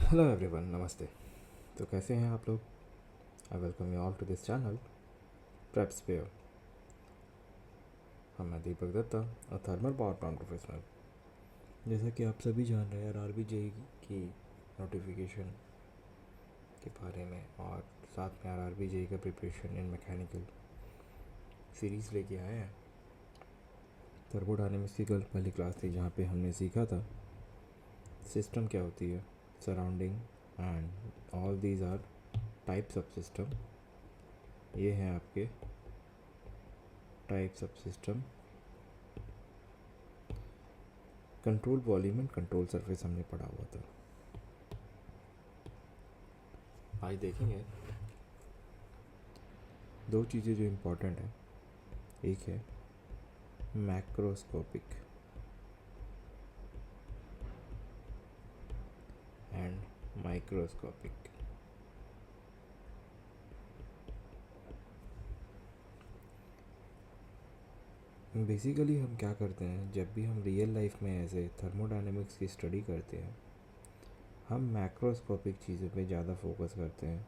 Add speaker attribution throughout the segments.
Speaker 1: Hello everyone, नमस्ते। तो कैसे हैं आप लोग? I welcome you all to this channel preps pair. मैं दीपक दत्ता, और थर्मल पावर प्लांट प्रोफेशनल। जैसा कि आप सभी जान रहे हैं, आरआरबी जेई की नोटिफिकेशन के बारे में, और साथ में आरआरबी जेई का प्रिपरेशन इन मैकेनिकल सीरीज़ लेके आए हैं। थर्मोडायनेमिक्स की कल पहली क्लास थी, जहाँ पे हमने सीखा था सिस्टम क्या होती है, surrounding and all these are types of system. ये हैं आपके types of system. Control volume and control surface हमने पढ़ा हुआ था। आज देखेंगे दो चीज़ें जो इम्पोर्टेंट है। एक है मैक्रोस्कोपिक एंड माइक्रोस्कोपिक। बेसिकली हम क्या करते हैं, जब भी हम रियल लाइफ में ऐसे थर्मोडायनेमिक्स की स्टडी करते हैं, हम मैक्रोस्कोपिक चीज़ों पे ज़्यादा फोकस करते हैं,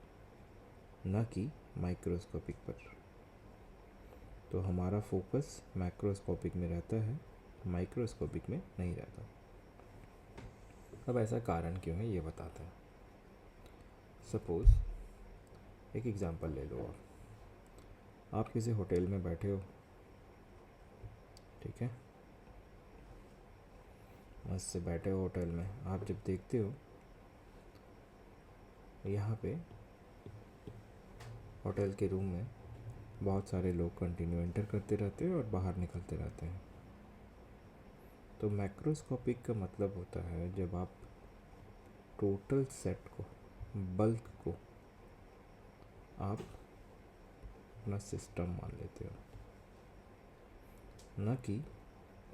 Speaker 1: न कि माइक्रोस्कोपिक पर। तो हमारा फोकस मैक्रोस्कोपिक में रहता है, माइक्रोस्कोपिक में नहीं रहता। अब ऐसा कारण क्यों है, ये बताते हैं। सपोज़ एक एग्ज़ाम्पल ले लो। आप किसी होटल में बैठे हो, ठीक है, मस्त से बैठे हो होटल में। आप जब देखते हो यहाँ पे होटल के रूम में बहुत सारे लोग कंटिन्यू एंटर करते रहते हैं और बाहर निकलते रहते हैं। तो मैक्रोस्कोपिक का मतलब होता है जब आप टोटल सेट को, बल्क को आप अपना सिस्टम मान लेते हो, न कि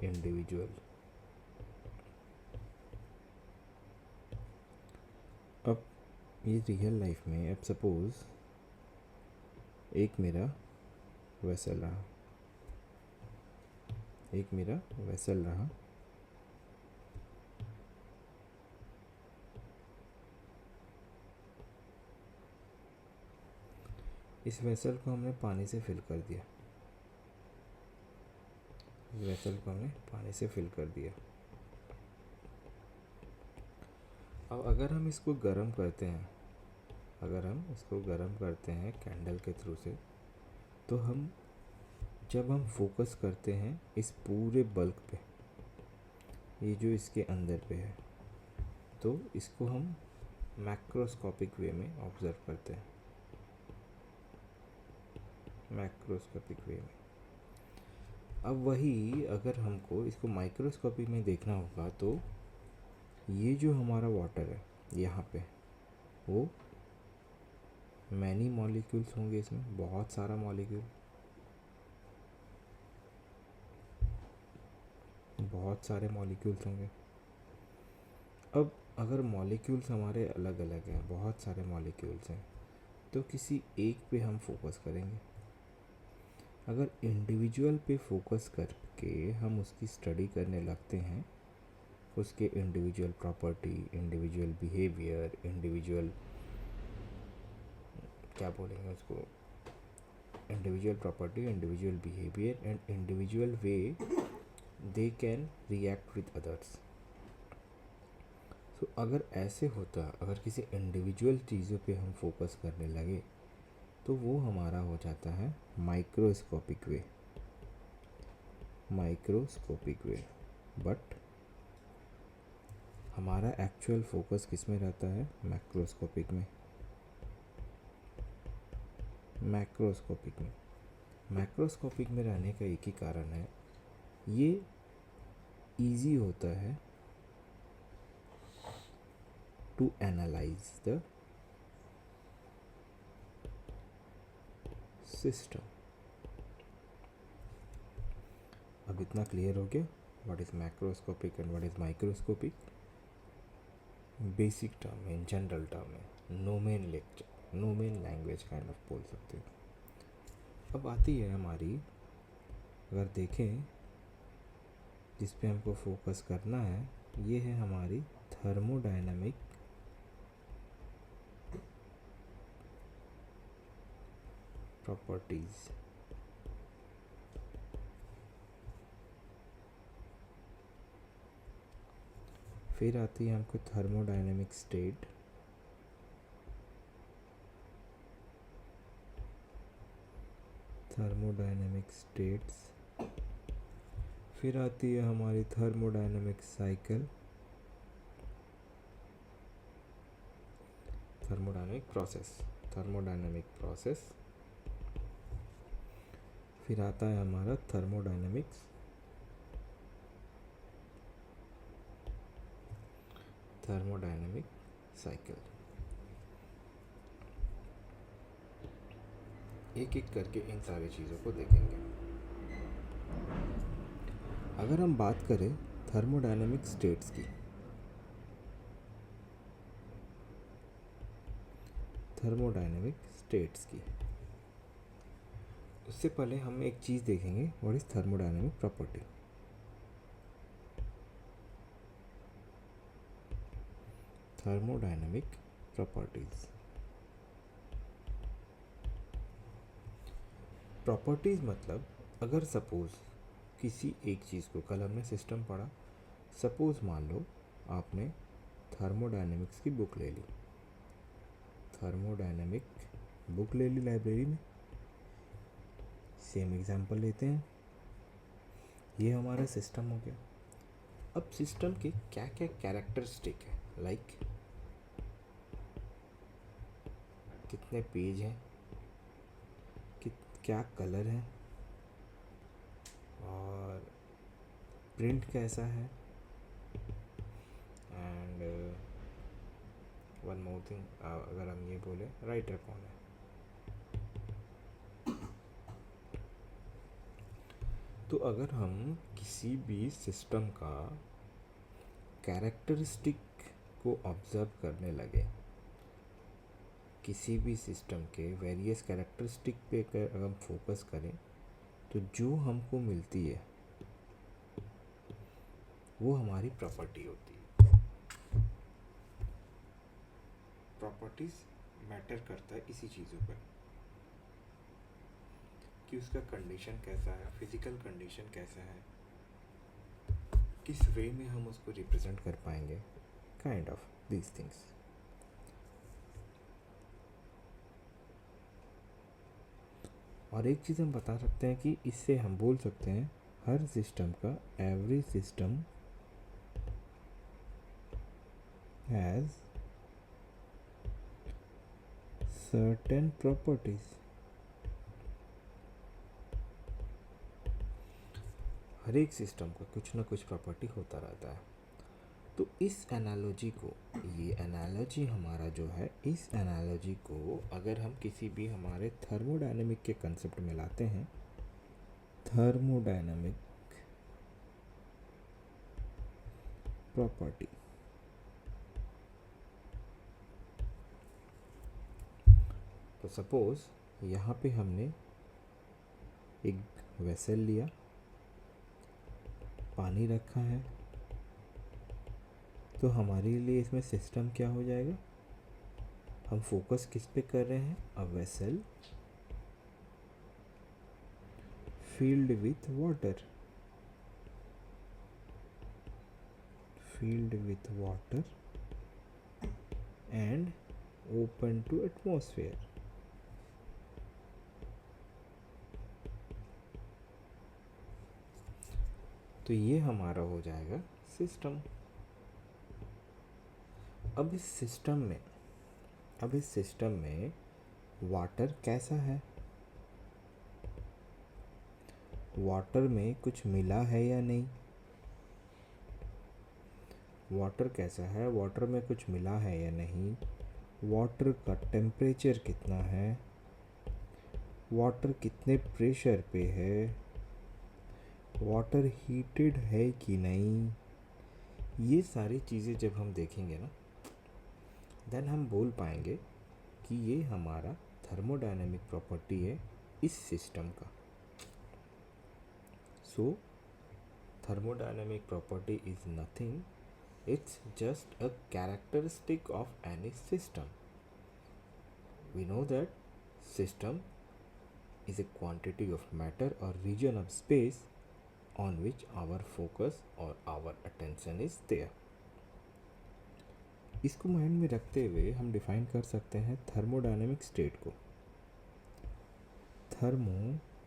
Speaker 1: इंडिविजुअल। अब ये रियल लाइफ में, अब सपोज़ एक मेरा वेसल रहा, इस वेसल को हमने पानी से फिल कर दिया। अब अगर हम इसको गर्म करते हैं कैंडल के थ्रू से, तो जब हम फोकस करते हैं इस पूरे बल्क पे, ये जो इसके अंदर पे है, तो इसको हम मैक्रोस्कोपिक वे में ऑब्ज़र्व करते हैं। अब वही अगर हमको इसको माइक्रोस्कोपिक में देखना होगा, तो ये जो हमारा वाटर है यहाँ पे, वो मैनी मॉलिक्यूल्स होंगे, इसमें बहुत सारा बहुत सारे मॉलिक्यूल्स होंगे। अब अगर मॉलिक्यूल्स हमारे अलग अलग हैं, बहुत सारे मॉलिक्यूल्स हैं, तो किसी एक पे हम फोकस करेंगे। अगर इंडिविजुअल पे फोकस करके हम उसकी स्टडी करने लगते हैं, उसके individual property, individual behaviour, individual क्या बोलेंगे उसको, individual property, individual behaviour and individual way they can react with others. तो अगर ऐसे होता, अगर किसी इंडिविजुअल चीज़ों पे हम फोकस करने लगे, तो वो हमारा हो जाता है माइक्रोस्कोपिक वे। बट हमारा एक्चुअल फोकस किस में रहता है? मैक्रोस्कोपिक में। मैक्रोस्कोपिक में रहने का एक ही कारण है, ये इजी होता है टू एनालाइज द सिस्टम। अब इतना क्लियर हो गया what is macroscopic and what is microscopic. Basic term में, जनरल टर्म में, नोमेन लैंग्वेज काइंड ऑफ बोल सकते हैं। अब आती है हमारी, अगर देखें जिस पे हमको फोकस करना है, ये है हमारी थर्मोडायनामिक प्रॉपर्टीज। फिर आती है हमको थर्मोडायनेमिक स्टेट। Thermodynamic states. फिर आती है हमारी thermodynamic cycle, thermodynamic process, thermodynamic process. फिर आता है हमारा थर्मोडायनेमिक्स, थर्मोडायनेमिक साइकिल। एक एक करके इन सारी चीज़ों को देखेंगे। अगर हम बात करें थर्मोडायनेमिक स्टेट्स की, थर्मोडायनेमिक स्टेट्स की, उससे पहले हम एक चीज़ देखेंगे, what is thermodynamic property. Thermodynamic properties. Properties मतलब अगर सपोज किसी एक चीज़ को, कल हमने सिस्टम पढ़ा, सपोज मान लो आपने थर्मोडायनेमिक्स की बुक ले ली, थर्मोडायनेमिक बुक ले ली लाइब्रेरी में। सेम एग्जांपल लेते हैं, ये हमारा सिस्टम हो गया। अब सिस्टम के क्या क्या कैरेक्टरिस्टिक है, लाइक कितने पेज हैं, क्या कलर है, और प्रिंट कैसा है, एंड वन मोर थिंग, अगर हम ये बोले राइटर कौन है। तो अगर हम किसी भी सिस्टम का कैरेक्टरिस्टिक को ऑब्जर्व करने लगे, किसी भी सिस्टम के वेरियस कैरेक्टरिस्टिक पे अगर हम फोकस करें, तो जो हमको मिलती है वो हमारी प्रॉपर्टी होती है। प्रॉपर्टीज मैटर करता है इसी चीज़ों पर, कि उसका कंडीशन कैसा है, फिजिकल कंडीशन कैसा है, किस वे में हम उसको रिप्रेजेंट कर पाएंगे, काइंड ऑफ दीज थिंग्स। और एक चीज़ हम बता सकते हैं कि इससे हम बोल सकते हैं हर सिस्टम का, every system has certain properties. हर एक सिस्टम का कुछ ना कुछ प्रॉपर्टी होता रहता है। तो इस एनालॉजी को, ये एनालॉजी हमारा जो है, इस एनालॉजी को अगर हम किसी भी हमारे थर्मोडायनेमिक के कंसेप्ट में लाते हैं, थर्मोडायनेमिक प्रॉपर्टी, तो सपोज यहाँ पे हमने एक वेसल लिया, पानी रखा है, तो हमारे लिए इसमें सिस्टम क्या हो जाएगा, हम फोकस किस पे कर रहे हैं, a vessel filled with water, filled with water and open to atmosphere। तो ये हमारा हो जाएगा सिस्टम। अब इस सिस्टम में वाटर कैसा है, वाटर में कुछ मिला है या नहीं, वाटर कैसा है, वाटर में कुछ मिला है या नहीं, वाटर का टेम्परेचर कितना है, वाटर कितने प्रेशर पे है, वाटर हीटेड है कि नहीं, ये सारी चीज़ें जब हम देखेंगे ना, देन हम बोल पाएंगे कि ये हमारा थर्मोडायनेमिक प्रॉपर्टी है इस सिस्टम का। So thermodynamic property is nothing, it's just a characteristic of any system. We know that system is a quantity of matter or region of space on which our focus or our attention is there. इसको mind में रखते हुए हम define कर सकते हैं thermodynamic state को। Thermodynamic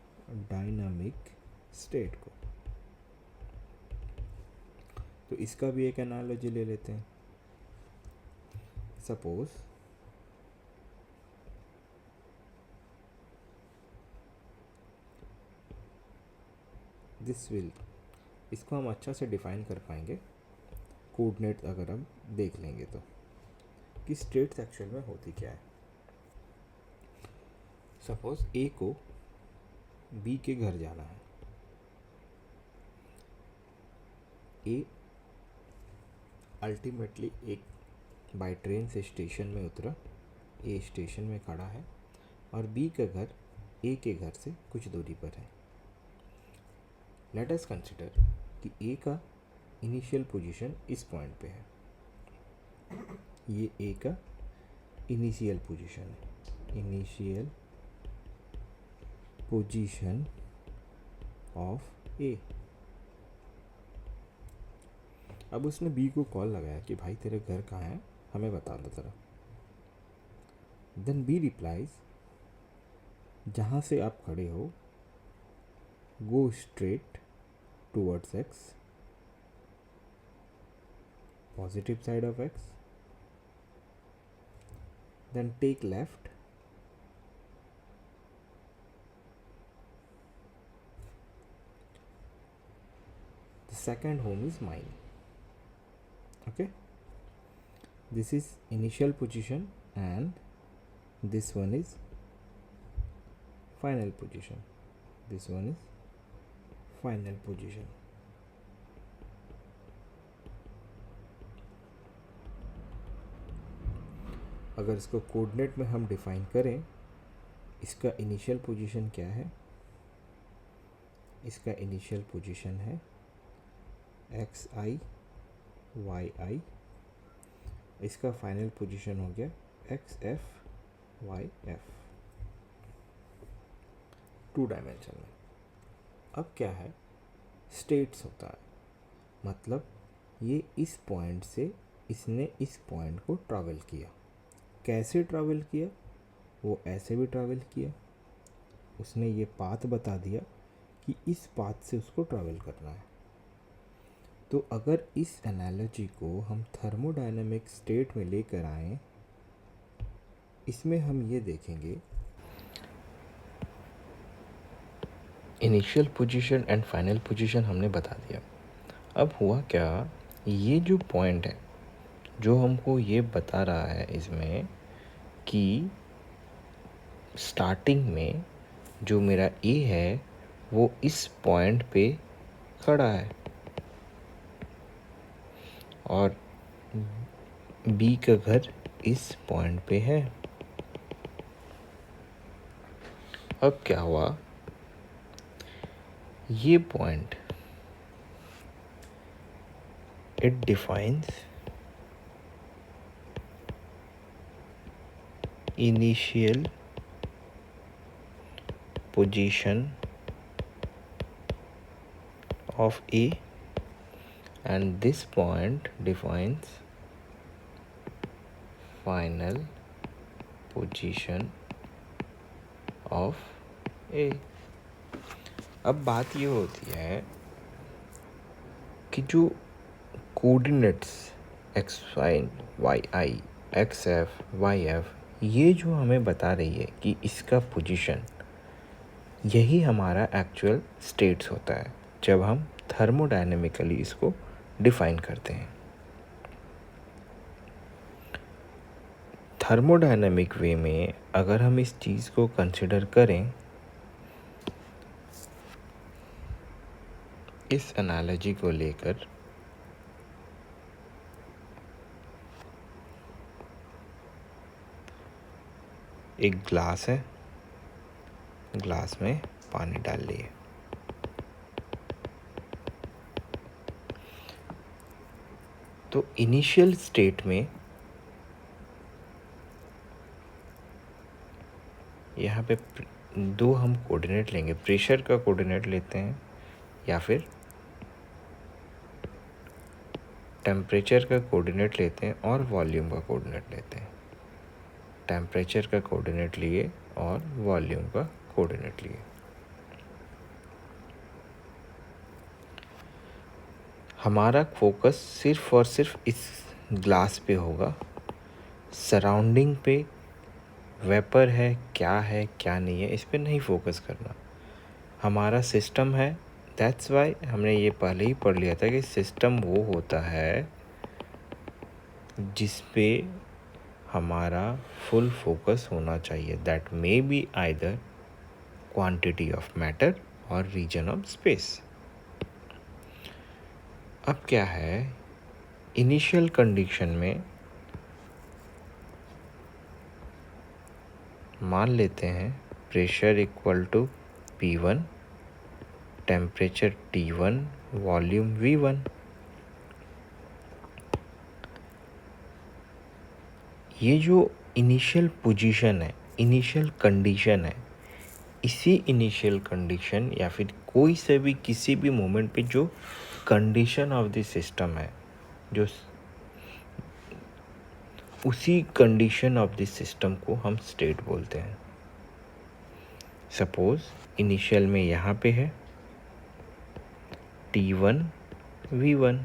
Speaker 1: state को, तो इसका भी एक एनालॉजी ले लेते हैं। सपोज दिस विल, इसको हम अच्छा से डिफाइन कर पाएंगे कोऑर्डिनेट अगर हम देख लेंगे तो, कि स्टेट्स एक्चुअल में होती क्या है। सपोज ए को बी के घर जाना है। ए अल्टीमेटली एक बाय ट्रेन से स्टेशन में उतरा, ए स्टेशन में खड़ा है और बी का घर ए के घर से कुछ दूरी पर है। लेट अस कंसिडर कि ए का इनिशियल पोजीशन इस पॉइंट पे है। ये ए का इनिशियल पोजीशन है, इनिशियल पोजीशन ऑफ ए। अब उसने बी को कॉल लगाया कि भाई तेरे घर कहाँ है, हमें बता दो ज़रा। देन बी रिप्लाइज, जहाँ से आप खड़े हो go straight towards X, positive side of X, then take left, the second home is mine. Okay, this is initial position and this one is final position, this one is final position। अगर इसको coordinate में हम define करें, इसका initial position क्या है, इसका initial position है एक्स आई वाई आई, इसका फाइनल पोजीशन हो गया X F Y F, 2 dimension में। अब क्या है, स्टेट्स होता है, मतलब ये इस पॉइंट से इसने इस पॉइंट को ट्रैवल किया। कैसे ट्रैवल किया, वो ऐसे भी ट्रैवल किया, उसने ये पाथ बता दिया कि इस पाथ से उसको ट्रैवल करना है। तो अगर इस एनालॉजी को हम थर्मोडायनामिक स्टेट में लेकर आएँ, इसमें हम ये देखेंगे initial position and final position हमने बता दिया। अब हुआ क्या, ये जो पॉइंट है जो हमको ये बता रहा है इसमें कि स्टार्टिंग में जो मेरा ए है वो इस पॉइंट पे खड़ा है और बी का घर इस पॉइंट पे है। अब क्या हुआ, ये point it defines initial position of A and this point defines final position of A। अब बात ये होती है कि जो कोऑर्डिनेट्स एक्स वाई आई एक्स एफ वाई एफ, ये जो हमें बता रही है कि इसका पोजीशन, यही हमारा एक्चुअल स्टेट्स होता है जब हम थर्मोडायनेमिकली इसको डिफाइन करते हैं। थर्मोडायनेमिक वे में अगर हम इस चीज़ को कंसिडर करें, इस एनालॉजी को लेकर, एक ग्लास है, ग्लास में पानी डाल लिए, तो इनिशियल स्टेट में यहाँ पे दो हम कोऑर्डिनेट लेंगे, प्रेशर का कोऑर्डिनेट लेते हैं या फिर टेम्परेचर का कोऑर्डिनेट लेते हैं और वॉल्यूम का कोऑर्डिनेट लेते हैं। टेम्परेचर का कोऑर्डिनेट लिए और वॉल्यूम का कोऑर्डिनेट लिए। हमारा फोकस सिर्फ और सिर्फ इस ग्लास पे होगा, सराउंडिंग पे वेपर है क्या नहीं है इस पे नहीं फोकस करना। हमारा सिस्टम है, दैट्स वाई हमने ये पहले ही पढ़ लिया था कि सिस्टम वो होता है जिस पे हमारा फुल फोकस होना चाहिए। That may be either quantity of matter और रीजन ऑफ स्पेस। अब क्या है, इनिशियल कंडीशन में मान लेते हैं pressure equal to P1, temperature T1, volume V1। ये जो इनिशियल पोजीशन है, इनिशियल कंडीशन है, इसी इनिशियल कंडीशन या फिर कोई से भी किसी भी मोमेंट पे जो कंडीशन ऑफ द सिस्टम है, जो उसी कंडीशन ऑफ द सिस्टम को हम स्टेट बोलते हैं। सपोज इनिशियल में यहाँ पे है T1 V1।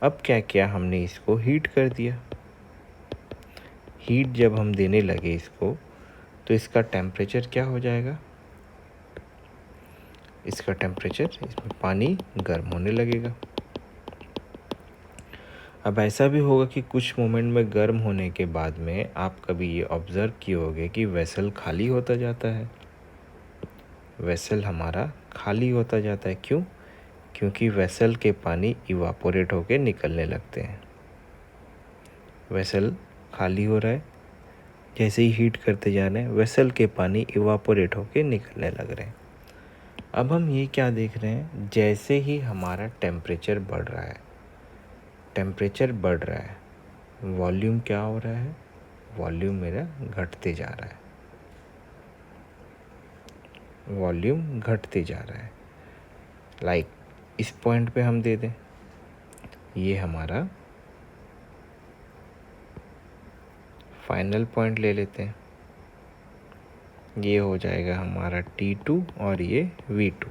Speaker 1: अब क्या किया हमने, इसको हीट कर दिया। हीट जब हम देने लगे इसको तो इसका टेम्परेचर क्या हो जाएगा, इसका टेम्परेचर, इसमें पानी गर्म होने लगेगा। अब ऐसा भी होगा कि कुछ मोमेंट में गर्म होने के बाद में आप कभी ये ऑब्ज़र्व किए होंगे कि वेसल खाली होता जाता है। वेसल हमारा खाली होता जाता है, क्यों? क्योंकि वेसल के पानी इवापोरेट होके निकलने लगते हैं। वेसल खाली हो रहा है, जैसे ही हीट करते जा रहे हैं वेसल के पानी इवापोरेट होके निकलने लग रहे हैं। अब हम ये क्या देख रहे हैं, जैसे ही हमारा टेम्परेचर बढ़ रहा है, टेम्परेचर बढ़ रहा है, वॉल्यूम क्या हो रहा है, वॉल्यूम मेरा घटते जा रहा है, वॉल्यूम घटते जा रहा है। लाइक इस पॉइंट पे हम दे दें, ये हमारा फाइनल पॉइंट ले लेते हैं, ये हो जाएगा हमारा T2 और ये V2।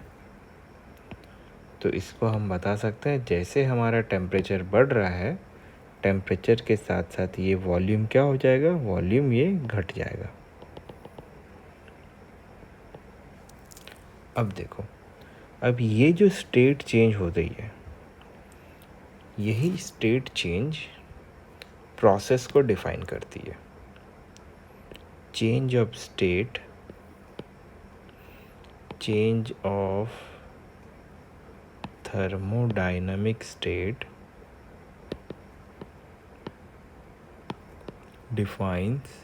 Speaker 1: तो इसको हम बता सकते हैं जैसे हमारा टेम्परेचर बढ़ रहा है, टेम्परेचर के साथ साथ ये वॉल्यूम क्या हो जाएगा, वॉल्यूम ये घट जाएगा। अब देखो, अब ये जो स्टेट चेंज हो रही है, यही स्टेट चेंज प्रोसेस को डिफाइन करती है। Change of state, change of thermodynamic state defines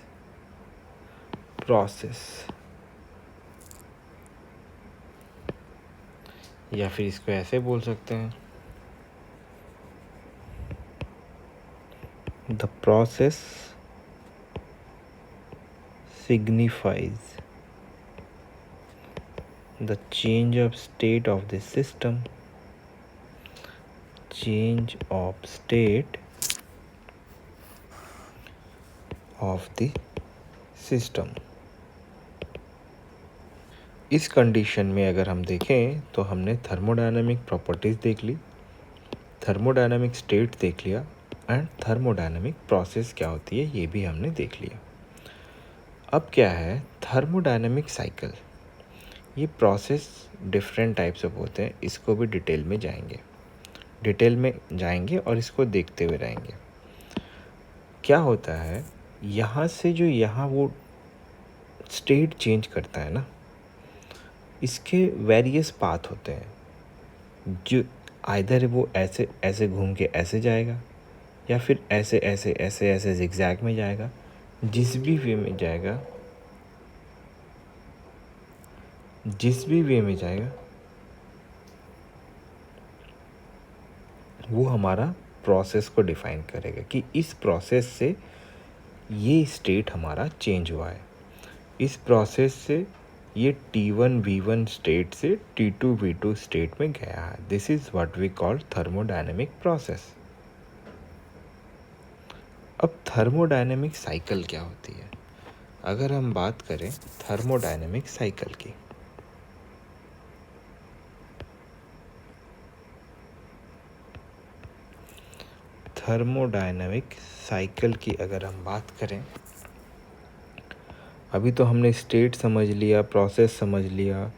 Speaker 1: process। या फिर इसको ऐसे बोल सकते हैं, the process signifies the change of state of the system, change of state of the system। इस कंडीशन में अगर हम देखें तो हमने थर्मोडायनामिक प्रॉपर्टीज़ देख ली, थर्मोडायनामिक स्टेट देख लिया एंड थर्मोडायनामिक प्रोसेस क्या होती है ये भी हमने देख लिया। अब क्या है, थर्मोडायनामिक साइकिल। ये प्रोसेस डिफरेंट टाइप्स ऑफ होते हैं, इसको भी डिटेल में जाएंगे और इसको देखते हुए रहेंगे। क्या होता है, यहाँ से जो यहाँ वो स्टेट चेंज करता है ना, इसके वेरियस पाथ होते हैं, जो आइदर वो ऐसे ऐसे घूम के ऐसे जाएगा या फिर ऐसे ऐसे ऐसे ऐसे जिगजैग में जाएगा। जिस भी वे में जाएगा, जिस भी वे में जाएगा वो हमारा प्रोसेस को डिफाइन करेगा कि इस प्रोसेस से ये स्टेट हमारा चेंज हुआ है। इस प्रोसेस से ये T1 V1 स्टेट से T2 V2 स्टेट में गया है. This is what we call thermodynamic process. अब थर्मोडायनेमिक साइकिल क्या होती है? अगर हम बात करें थर्मोडायनेमिक साइकिल की, थर्मोडायनेमिक साइकिल की अगर हम बात करें, अभी तो हमने स्टेट समझ लिया, प्रोसेस समझ लिया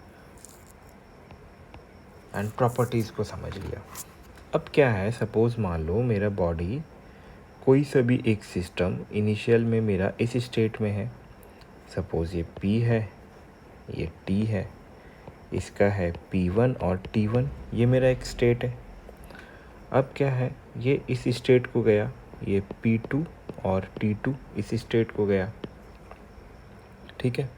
Speaker 1: एंड प्रॉपर्टीज़ को समझ लिया. अब क्या है, सपोज़ मान लो मेरा बॉडी कोई सा भी एक सिस्टम इनिशियल में मेरा इस स्टेट में है. सपोज़ ये P है, ये T है, इसका है P1 और T1, ये मेरा एक स्टेट है. अब क्या है, ये इस स्टेट को गया, ये P2 और T2 इस स्टेट को गया. ठीक है,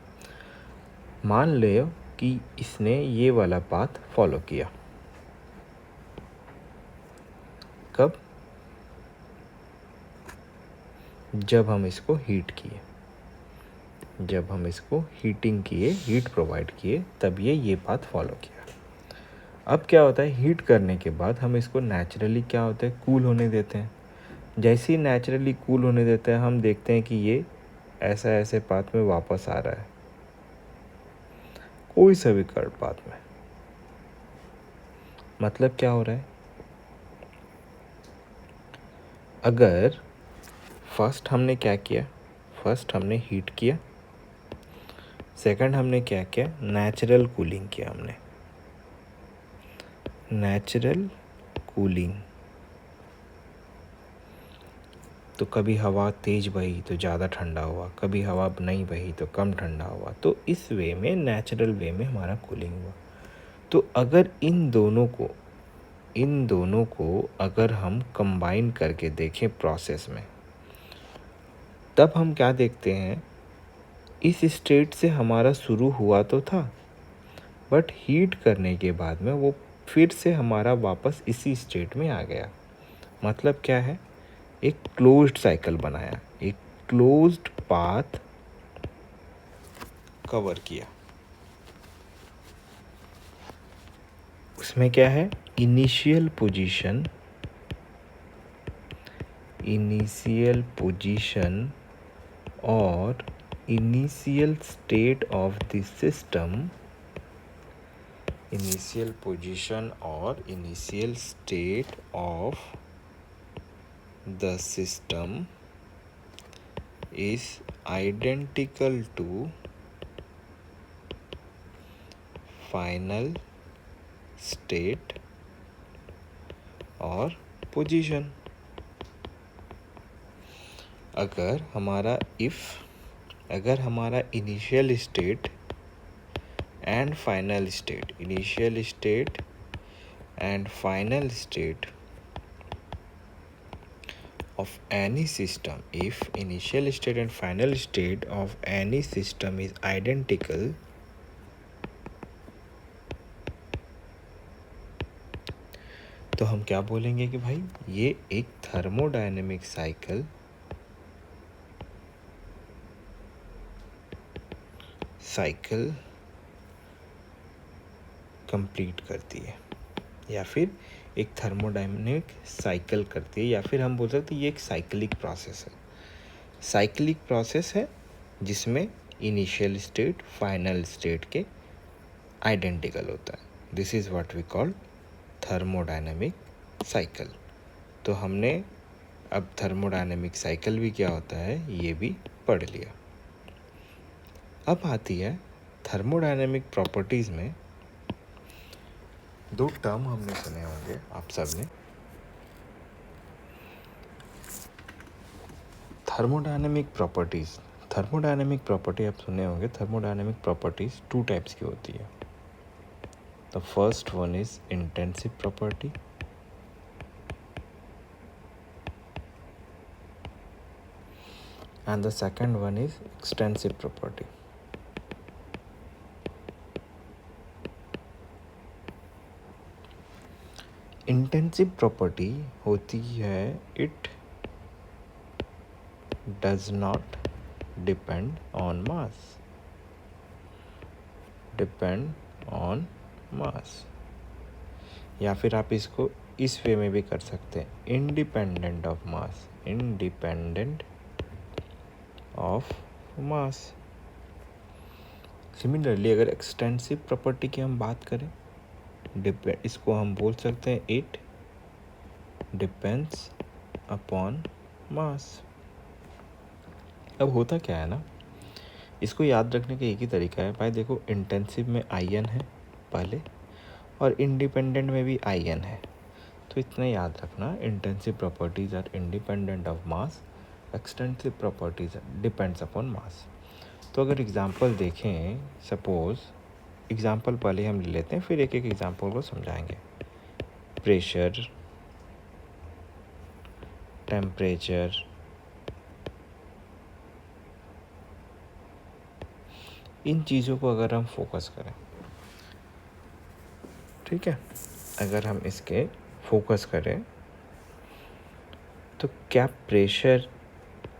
Speaker 1: मान ले कि इसने ये वाला पाथ फॉलो किया. कब? जब हम इसको हीट किए, जब हम इसको हीटिंग किए, हीट प्रोवाइड किए, तब ये पाथ फॉलो किया. अब क्या होता है, हीट करने के बाद हम इसको नेचुरली क्या होता है, कूल होने देते हैं. जैसे ही नेचुरली कूल होने देते हैं, हम देखते हैं कि ये ऐसे पाथ में वापस आ रहा है, कोई सा भी कर्व पाथ में. मतलब क्या हो रहा है, अगर फर्स्ट हमने क्या किया, फर्स्ट हमने हीट किया, सेकंड हमने क्या किया, नेचुरल कूलिंग किया. हमने नेचुरल कूलिंग, तो कभी हवा तेज बही तो ज़्यादा ठंडा हुआ, कभी हवा नहीं बही तो कम ठंडा हुआ. तो इस वे में, नेचुरल वे में हमारा कूलिंग हुआ. तो अगर इन दोनों को अगर हम कंबाइन करके देखें प्रोसेस में, तब हम क्या देखते हैं, इस स्टेट से हमारा शुरू हुआ तो था, बट हीट करने के बाद में वो फिर से हमारा वापस इसी स्टेट में आ गया. मतलब क्या है, एक क्लोज्ड साइकिल बनाया, एक क्लोज्ड पाथ कवर किया. उसमें क्या है, इनिशियल पोजीशन और initial state of the system, initial position और initial state of the system is identical to final state और पोजीशन. अगर हमारा initial state and final state, initial state and final state of any system, if initial state and final state of any system is identical, तो हम क्या बोलेंगे कि भाई ये एक थर्मोडायनेमिक साइकिल कंप्लीट करती है, या फिर एक थर्मोडायनेमिक साइकिल करती है, या फिर हम बोल सकते हैं ये एक साइक्लिक प्रोसेस है. साइक्लिक प्रोसेस है जिसमें इनिशियल स्टेट फाइनल स्टेट के आइडेंटिकल होता है. This is what we call thermodynamic cycle. तो हमने अब थर्मोडायनेमिक साइकिल भी क्या होता है ये भी पढ़ लिया. अब आती है थर्मोडायनेमिक प्रॉपर्टीज़ में दो टर्म हमने सुने होंगे आप सब ने. थर्मोडायनेमिक प्रॉपर्टी आप सुने होंगे. थर्मोडायनेमिक प्रॉपर्टीज टू टाइप्स की होती है. The first one is intensive property and the second one is extensive property. Intensive property होती है, it does not depend on mass. Depend on मास। या फिर आप इसको इस वे में भी कर सकते हैं, independent of mass, independent of mass. Similarly अगर एक्सटेंसिव प्रॉपर्टी की हम बात करें, इसको हम बोल सकते हैं इट डिपेंड्स अपॉन मास। अब होता क्या है ना, इसको याद रखने का एक ही तरीका है भाई। देखो, इंटेंसिव में आई एन है पहले और इंडिपेंडेंट में भी आई एन है, तो इतना याद रखना, intensive properties are independent of mass, extensive properties depends upon mass. तो अगर एग्जांपल देखें, सपोज एग्जांपल पहले हम ले लेते हैं, फिर एक एक एग्जांपल को समझाएंगे। प्रेशर, टेम्परेचर, इन चीज़ों को अगर हम फोकस करें, ठीक है, अगर हम इसके फोकस करें तो क्या प्रेशर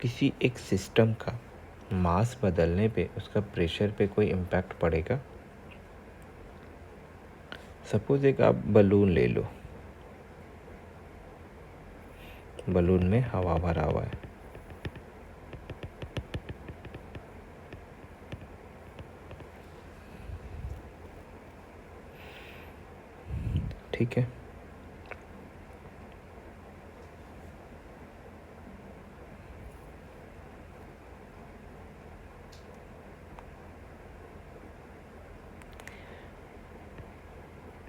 Speaker 1: किसी एक सिस्टम का मास बदलने पे उसका प्रेशर पे कोई इम्पैक्ट पड़ेगा? सपोज एक आप बलून ले लो, बलून में हवा भरा हुआ है, ठीक है,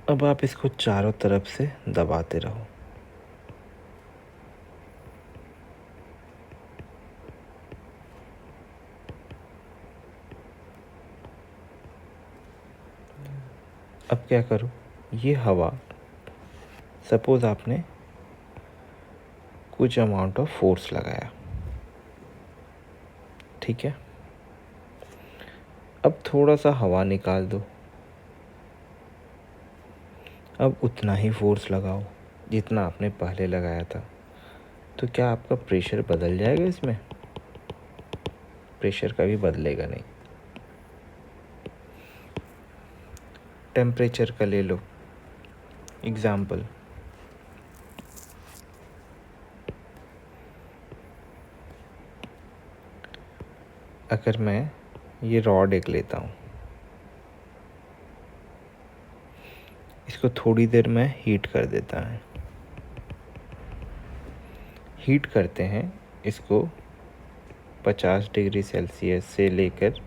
Speaker 1: अब आप इसको चारों तरफ से दबाते रहो, अब क्या करो, ये हवा, सपोज आपने कुछ अमाउंट ऑफ फोर्स लगाया, ठीक है, अब थोड़ा सा हवा निकाल दो, अब उतना ही फोर्स लगाओ जितना आपने पहले लगाया था, तो क्या आपका प्रेशर बदल जाएगा? इसमें प्रेशर कभी बदलेगा नहीं। टेम्परेचर का ले लो एग्जाम्पल, अगर मैं ये रॉड एक लेता हूँ, इसको थोड़ी देर में हीट कर देता है, हीट करते हैं इसको 50 डिग्री सेल्सियस से लेकर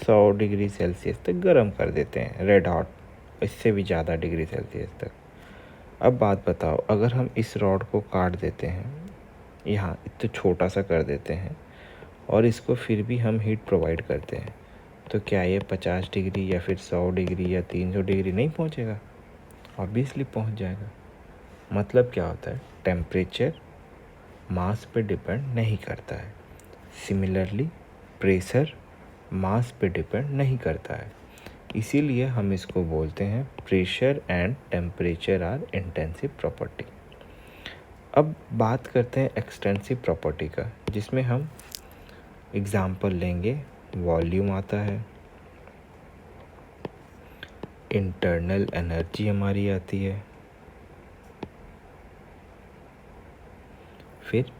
Speaker 1: 100 डिग्री सेल्सियस तक गर्म कर देते हैं, रेड हॉट, इससे भी ज़्यादा डिग्री सेल्सियस तक। अब बात बताओ, अगर हम इस रॉड को काट देते हैं, यहाँ इतना छोटा सा कर देते हैं और इसको फिर भी हम हीट प्रोवाइड करते हैं, तो क्या ये 50 डिग्री या फिर 100 डिग्री या 300 डिग्री नहीं पहुँचेगा? ऑब्वियसली पहुँच जाएगा। मतलब क्या होता है, टेम्परेचर मास पे डिपेंड नहीं करता है। सिमिलरली प्रेशर मास पे डिपेंड नहीं करता है, इसीलिए हम इसको बोलते हैं pressure and temperature are intensive property. अब बात करते हैं एक्सटेंसिव प्रॉपर्टी का, जिसमें हम एग्जाम्पल लेंगे, वॉल्यूम आता है, इंटरनल एनर्जी हमारी आती है, फिर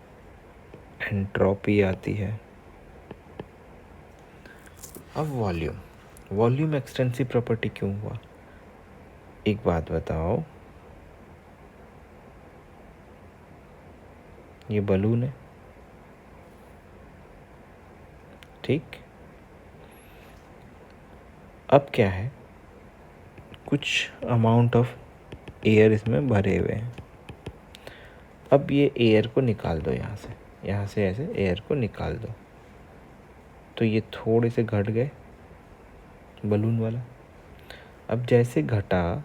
Speaker 1: एंट्रोपी आती है। अब वॉल्यूम एक्सटेंसिव प्रॉपर्टी क्यों हुआ? एक बात बताओ, ये बलून है, ठीक, अब क्या है, कुछ अमाउंट ऑफ एयर इसमें भरे हुए हैं, अब ये एयर को निकाल दो, यहाँ से ऐसे एयर को निकाल दो, तो ये थोड़े से घट गए बलून वाला। अब जैसे घटा,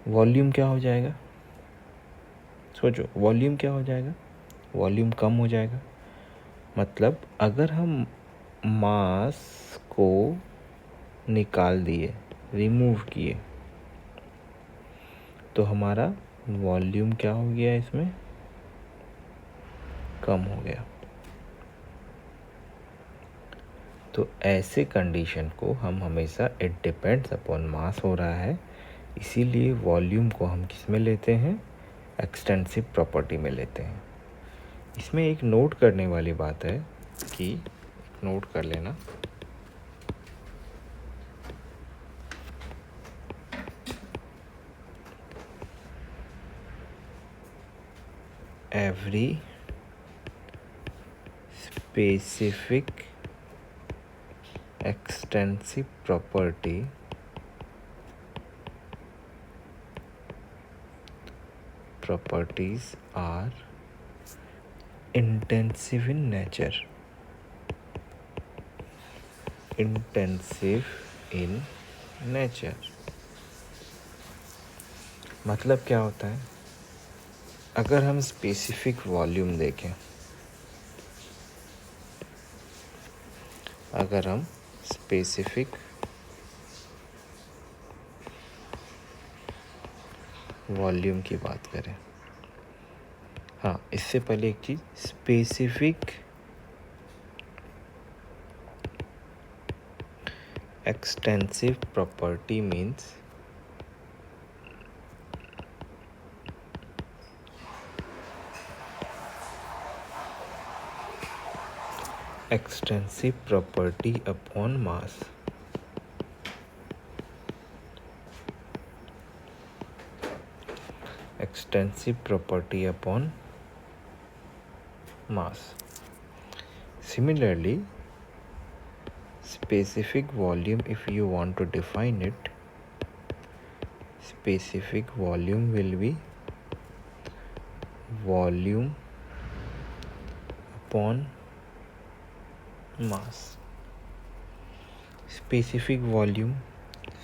Speaker 1: वॉल्यूम क्या हो जाएगा? सोचो, वॉल्यूम क्या हो जाएगा? वॉल्यूम कम हो जाएगा। मतलब अगर हम मास को निकाल दिए, रिमूव किए, तो हमारा वॉल्यूम क्या हो गया इसमें? कम हो गया। तो ऐसे कंडीशन को हम हमेशा इट डिपेंड्स अपॉन मास हो रहा है, इसीलिए वॉल्यूम को हम किस में लेते हैं, एक्सटेंसिव प्रॉपर्टी में लेते हैं। इसमें एक नोट करने वाली बात है कि नोट कर लेना, every specific extensive property properties are intensive in nature, intensive in nature। मतलब क्या होता है, अगर हम स्पेसिफिक वॉल्यूम देखें, अगर हम स्पेसिफिक वॉल्यूम की बात करें, हाँ इससे पहले एक चीज़, specific extensive property means extensive property upon mass। extensive property upon mass। Similarly, specific volume, if you want to define it, specific volume will be volume upon mass। Specific volume,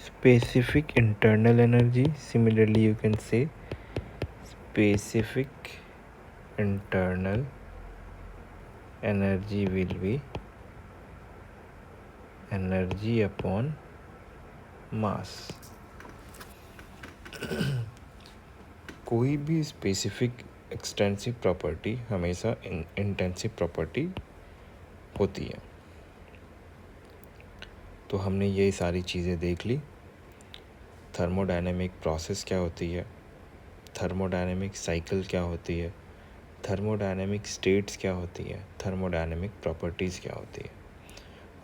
Speaker 1: specific internal energy, similarly you can say specific internal energy will be energy upon mass। कोई भी specific extensive property हमेशा intensive property होती है। तो हमने ये सारी चीज़ें देख ली, थर्मोडायनेमिक प्रोसेस क्या होती है, थर्मोडायनेमिक साइकिल क्या होती है, थर्मोडायनेमिक स्टेट्स क्या होती है, थर्मोडायनेमिक प्रॉपर्टीज़ क्या होती है।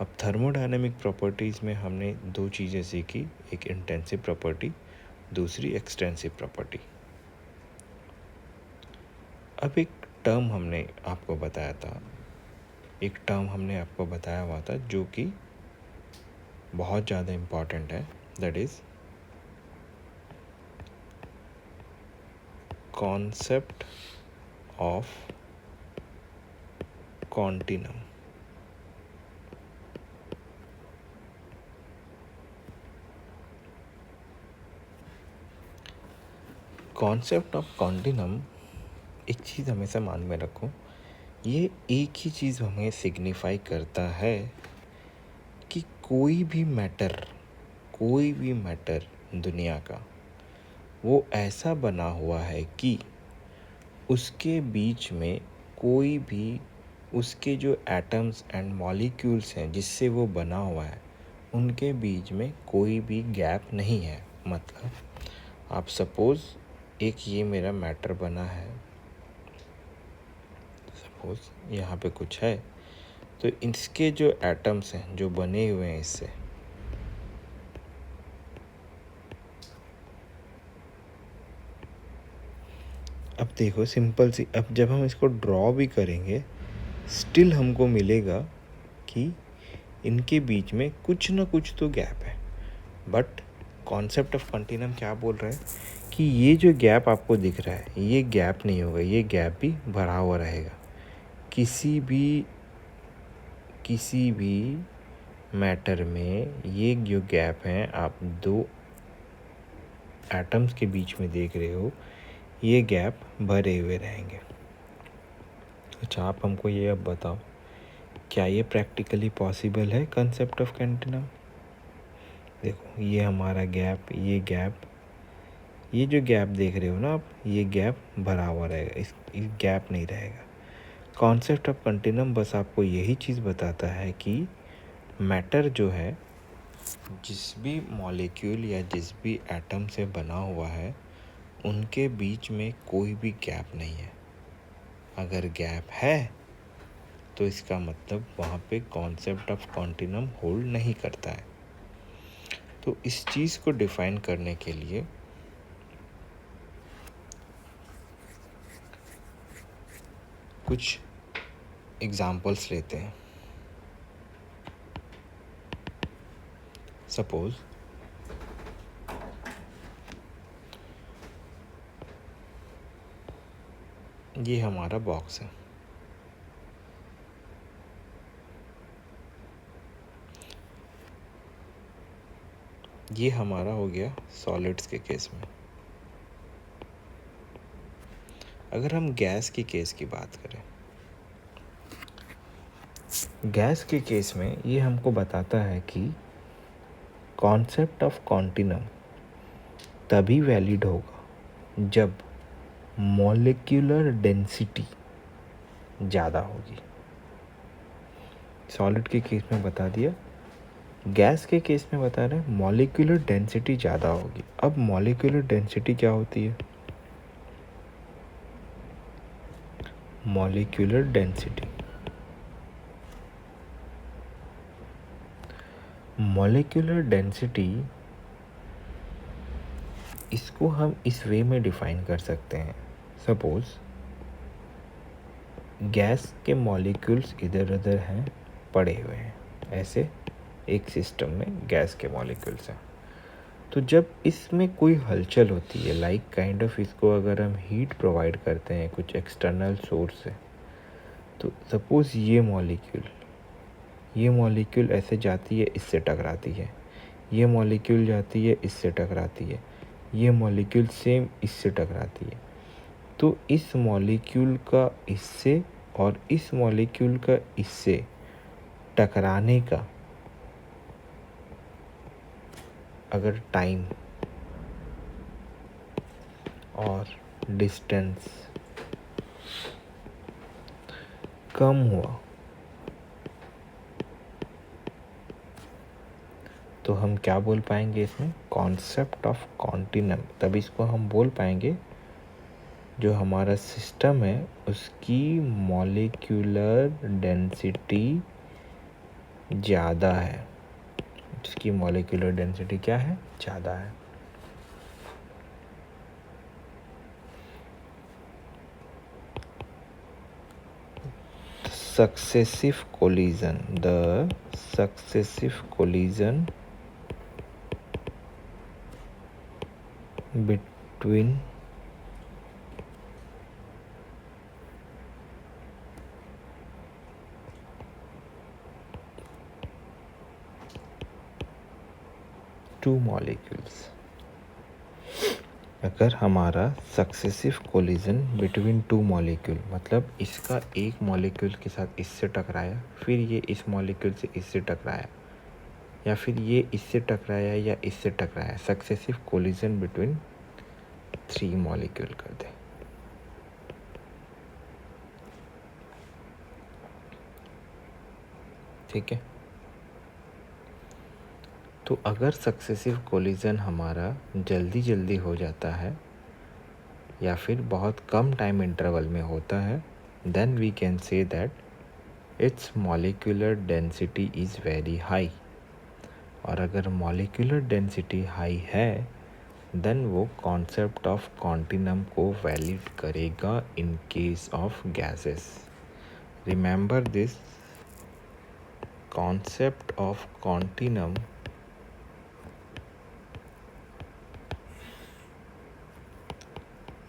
Speaker 1: अब थर्मोडायनेमिक प्रॉपर्टीज़ में हमने दो चीज़ें सीखी, एक इंटेंसिव प्रॉपर्टी, दूसरी एक्सटेंसिव प्रॉपर्टी। अब एक टर्म हमने आपको बताया था, एक टर्म हमने आपको बताया हुआ था जो कि बहुत ज़्यादा इम्पॉर्टेंट है, that is concept of continuum. Concept of continuum, एक चीज़ हमेशा मान में रखो, ये एक ही चीज़ हमें सिग्निफाई करता है कि कोई भी मैटर दुनिया का वो ऐसा बना हुआ है कि उसके बीच में कोई भी, उसके जो एटम्स एंड मॉलिक्यूल्स हैं जिससे वो बना हुआ है, उनके बीच में कोई भी गैप नहीं है। मतलब आप सपोज़ एक ये मेरा मैटर बना है, सपोज़ यहाँ पे कुछ है, तो इसके जो एटम्स हैं जो बने हुए हैं इससे, अब देखो सिंपल सी, अब जब हम इसको ड्रॉ भी करेंगे स्टिल हमको मिलेगा कि इनके बीच में कुछ ना कुछ तो गैप है। बट कॉन्सेप्ट ऑफ कंटिन्यूम क्या बोल रहा है कि ये जो गैप आपको दिख रहा है ये गैप नहीं होगा, ये गैप भी भरा हुआ रहेगा। किसी भी मैटर में ये जो गैप हैं आप दो एटम्स के बीच में देख रहे हो, ये गैप भरे हुए रहेंगे। अच्छा आप हमको ये अब बताओ, क्या ये प्रैक्टिकली पॉसिबल है कंसेप्ट ऑफ कंटिन्यूम? देखो ये हमारा गैप, ये जो गैप देख रहे हो ना आप, ये गैप भरा हुआ रहेगा, इस गैप नहीं रहेगा। कॉन्सेप्ट ऑफ कंटिन्यूम बस आपको यही चीज़ बताता है कि मैटर जो है जिस भी मॉलिक्यूल या जिस भी एटम से बना हुआ है उनके बीच में कोई भी गैप नहीं है। अगर गैप है तो इसका मतलब वहाँ पे कॉन्सेप्ट ऑफ कंटिन्यूम होल्ड नहीं करता है। तो इस चीज़ को डिफाइन करने के लिए कुछ एग्जाम्पल्स लेते हैं। सपोज ये हमारा बॉक्स है। ये हमारा हो गया सॉलिड्स के केस में। अगर हम गैस की केस की बात करें, गैस के केस में ये हमको बताता है कि कॉन्सेप्ट ऑफ कॉन्टिन्यूम तभी वैलिड होगा जब मॉलिक्यूलर डेंसिटी ज़्यादा होगी। सॉलिड के केस में बता दिया, गैस के केस में बता रहे हैं मॉलिक्यूलर डेंसिटी ज़्यादा होगी। अब मॉलिक्यूलर डेंसिटी क्या होती है? मॉलिक्यूलर डेंसिटी, मॉलिक्यूलर डेंसिटी इसको हम इस वे में डिफाइन कर सकते हैं। सपोज गैस के मॉलिक्यूल्स इधर उधर हैं, पड़े हुए हैं, ऐसे एक सिस्टम में गैस के मॉलिक्यूल्स हैं। तो जब इसमें कोई हलचल होती है, लाइक काइंड ऑफ इसको अगर हम हीट प्रोवाइड करते हैं कुछ एक्सटर्नल सोर्स से, तो सपोज ये मॉलिक्यूल ऐसे जाती है, इससे टकराती है, ये मॉलिक्यूल जाती है, इससे टकराती है, ये मॉलिक्यूल सेम इससे टकराती है। तो इस मॉलिक्यूल का इससे और इस मॉलिक्यूल का इससे टकराने का अगर टाइम और डिस्टेंस कम हुआ तो हम क्या बोल पाएंगे इसमें? Concept of continuum. तब इसको हम बोल पाएंगे जो हमारा सिस्टम है उसकी मॉलिक्यूलर डेंसिटी ज़्यादा है। जिसकी मॉलिक्यूलर डेंसिटी क्या है? ज़्यादा है। Successive collision, the successive collision between two molecules। अगर हमारा successive collision between two molecule, मतलब इसका एक मॉलिक्यूल के साथ इससे टकराया, फिर ये इस मॉलिक्यूल से इससे टकराया, या फिर ये इससे टकराया या इससे टकराया, सक्सेसिव कोलिजन बिटवीन 3 मॉलिक्यूल कर दे। ठीक है। तो अगर सक्सेसिव कोलिजन हमारा जल्दी हो जाता है या फिर बहुत कम टाइम इंटरवल में होता है, then we can say that its molecular density is very high. और अगर मॉलिक्यूलर डेंसिटी हाई है देन वो कॉन्सेप्ट ऑफ कॉन्टिन्यूम को वैलिड करेगा in case of gases. Remember this, concept of continuum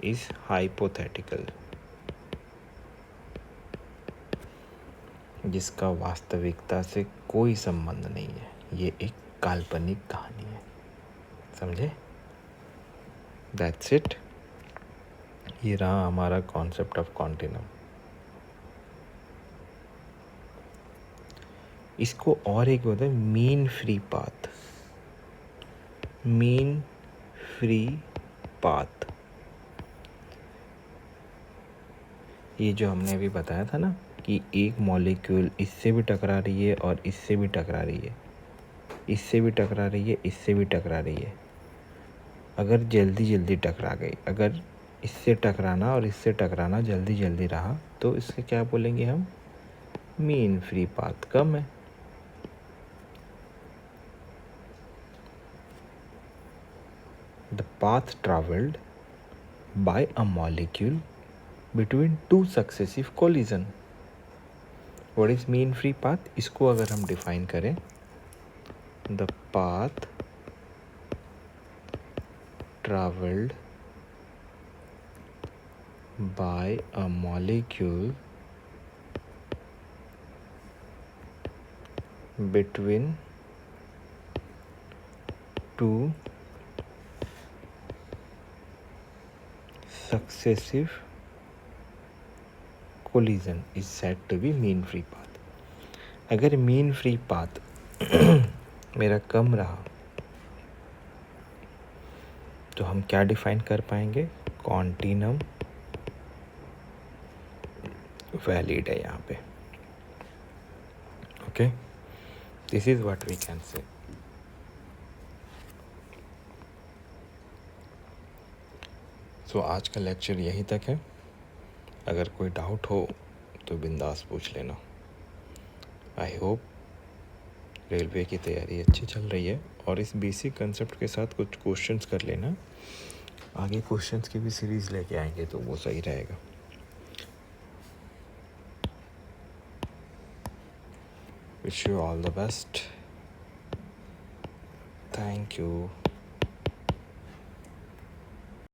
Speaker 1: is hypothetical, जिसका वास्तविकता से कोई संबंध नहीं है। ये एक काल्पनिक कहानी है। समझे? That's it। ये रहा हमारा कॉन्सेप्ट ऑफ कॉन्टिन्यूम। इसको और एक होता है mean free path. Mean free path ये जो हमने अभी बताया था ना कि एक मॉलिक्यूल इससे भी टकरा रही है और इससे भी टकरा रही है, इससे भी टकरा रही है, इससे भी टकरा रही है। अगर जल्दी जल्दी टकरा गई, अगर इससे टकराना और इससे टकराना जल्दी जल्दी रहा तो इसके क्या बोलेंगे हम, मीन फ्री पाथ कम है। The path travelled bye a molecule between two successive collision. What is mean free path? इसको अगर हम डिफाइन करें, the path travelled by a molecule between two successive collision is said to be mean free path. अगर mean free path मेरा कम रहा तो हम क्या डिफाइन कर पाएंगे, कॉन्टिनम वैलिड है यहाँ पे। Okay, this is what we can say. So आज का लेक्चर यहीं तक है। अगर कोई डाउट हो तो बिंदास पूछ लेना। आई होप रेलवे की तैयारी अच्छी चल रही है और इस बेसिक कंसेप्ट के साथ कुछ क्वेश्चंस कर लेना। आगे क्वेश्चंस की भी सीरीज़ लेके आएंगे तो वो सही रहेगा। Wish you all the best. Thank you.